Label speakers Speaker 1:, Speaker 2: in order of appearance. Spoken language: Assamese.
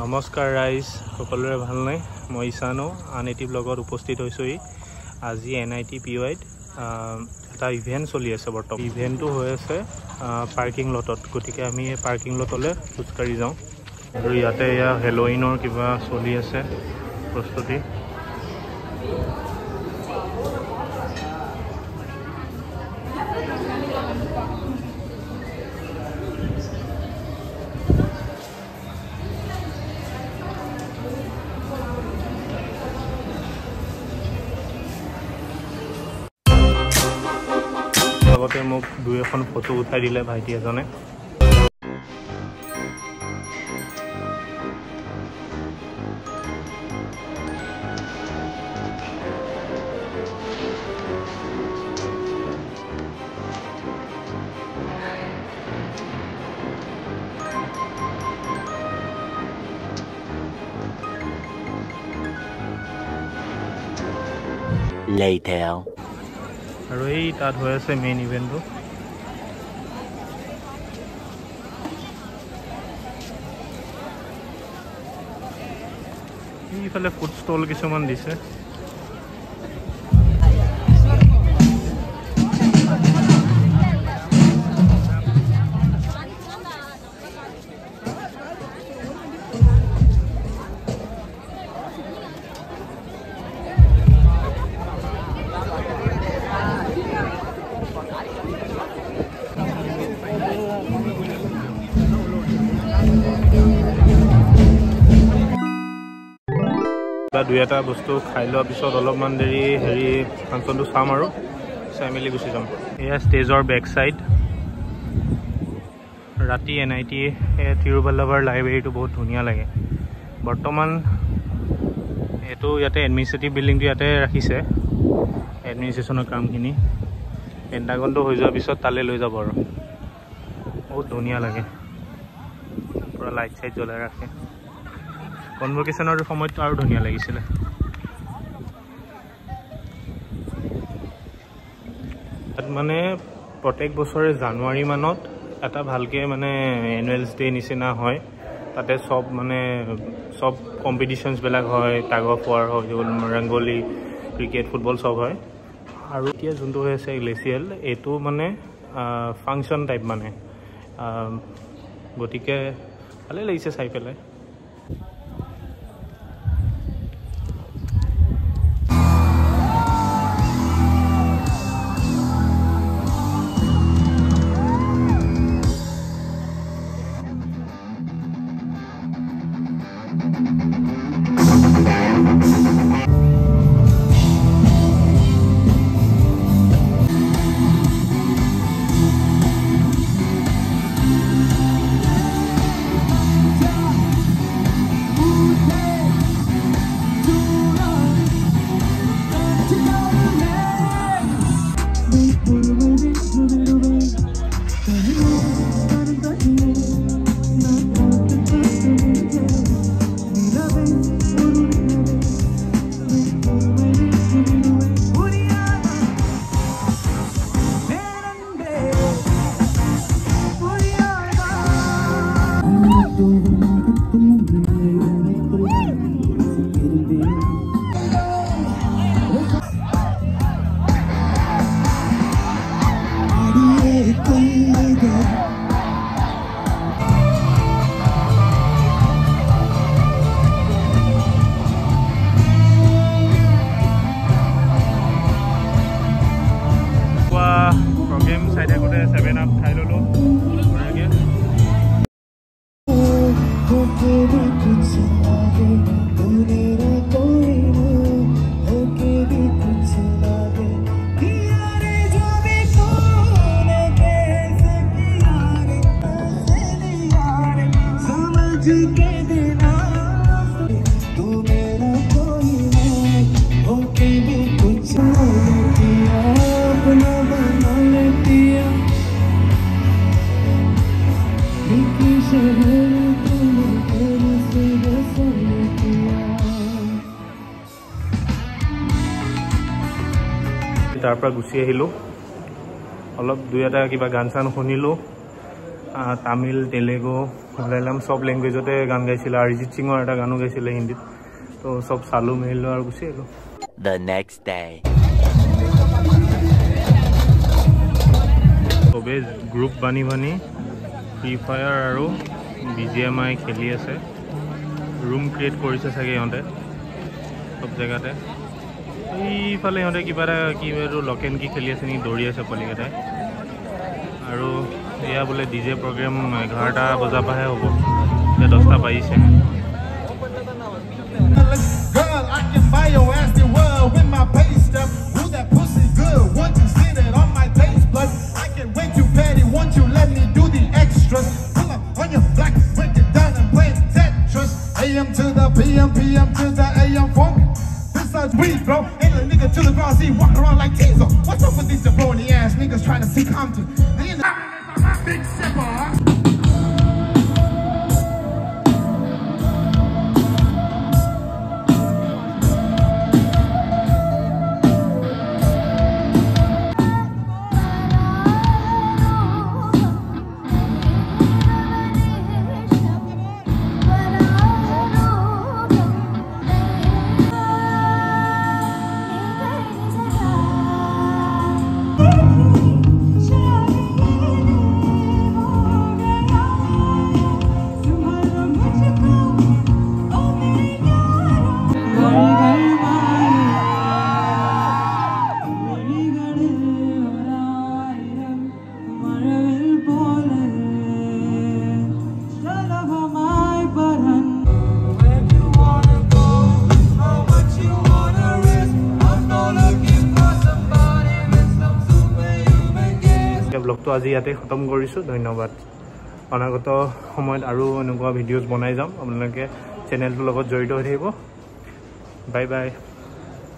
Speaker 1: নমস্কাৰ ৰাইজ, সকলোৰে ভাল নাই? মই ইছানো আন এটি ব্লগত উপস্থিত হৈছোঁ। আজি NIT PYত এটা ইভেণ্ট চলি আছে। বৰ্তমান ইভেণ্টটো হৈ আছে পাৰ্কিং লটত, গতিকে আমি এই পাৰ্কিং লটলৈ খোজকাঢ়ি যাওঁ। আৰু ইয়াতে এয়া হেলোইনৰ কিবা চলি আছে প্ৰস্তুতি। লগতে মোক দুই এখন ফটো উঠাই দিলে ভাইটি এজনে। আৰু এই তাত হৈ আছে মেইন ইভেণ্টটো। এইফালে ফুড ষ্টল কিছুমান দিছে। দুই এটা বস্তু খাই লোৱাৰ পিছত অলপমান দেৰি ফাংচনটো চাম আৰু চাই মেলি গুচি যাম। এয়া ষ্টেজৰ বেক চাইড। ৰাতি NIT তিৰুবল্লভৰ লাইব্ৰেৰীটো বহুত ধুনীয়া লাগে। বৰ্তমান এইটো ইয়াতে এডমিনিষ্ট্ৰেটিভ বিল্ডিংটো ইয়াতে ৰাখিছে, এডমিনিষ্ট্ৰেশ্যনৰ কামখিনি। পেণ্টাগনটো হৈ যোৱাৰ পিছত তালৈ লৈ যাব আৰু বহুত ধুনীয়া লাগে। পূৰা লাইট চাইট জ্বলাই ৰাখে। কনভকেশ্যনৰ সময়তটো আৰু ধুনীয়া লাগিছিলে। তাত মানে প্ৰত্যেক বছৰে জানুৱাৰী মানত এটা ভালকৈ মানে এনুৱেলছ ডে নিচিনা হয়। তাতে চব কম্পিটিশ্যনছবিলাক হয়, টাগ অফ ৱাৰ হয়, ৰংগলী, ক্ৰিকেট, ফুটবল চব হয়। আৰু এতিয়া যোনটো হৈ আছে গ্লেচিয়েল, এইটো মানে ফাংচন টাইপ মানে। গতিকে ভালেই লাগিছে চাই পেলাই। প্ৰগ্ৰেম চাই থাকোঁতে 7 আপ খাই ল'লোঁ ধুনীয়াকৈ। তাৰ পৰা গুচি আহিলোঁ। অলপ দুই এটা কিবা গান চান শুনিলোঁ। তামিল তেলেগু মালায়ালাম সব লেংগুৱেজতে গান গাইছিলে অৰিজিত সিঙৰ এটা গানো গাইছিলে হিন্দীত তো সব চালো মেলিলো আৰু গুচি আহিলোঁ
Speaker 2: The next day
Speaker 1: সবে গ্ৰুপ বানি ফ্ৰী ফায়াৰ আৰু BGMI খেলি আছে ৰুম ক্ৰিয়েট কৰিছে চাগে ইহঁতে সব জেগাতে এইফালে ইহঁতে কিবা এটা কি এইটো লকেন কি খেলি আছে নেকি দৌৰি আছে পোৱালিকেইটাই আৰু এয়া বোলে DJ প্ৰগ্ৰেম 11টা বজাৰ পৰাহে হ'ব এতিয়া 10টা বাজিছে
Speaker 3: AM to the PM, PM to the AM funk. This is weed, bro. Ain't a nigga to the ground, see walking around like Teaser. What's up with these jabroni ass niggas trying to see Compton? They in the big sipper.
Speaker 1: ব্লগটো আজি ইয়াতে খতম কৰিছোঁ ধন্যবাদ অনাগত সময়ত আৰু এনেকুৱা ভিডিঅ'জ বনাই যাম আপোনালোকে চেনেলটোৰ লগত জড়িত হৈ থাকিব বাই বাই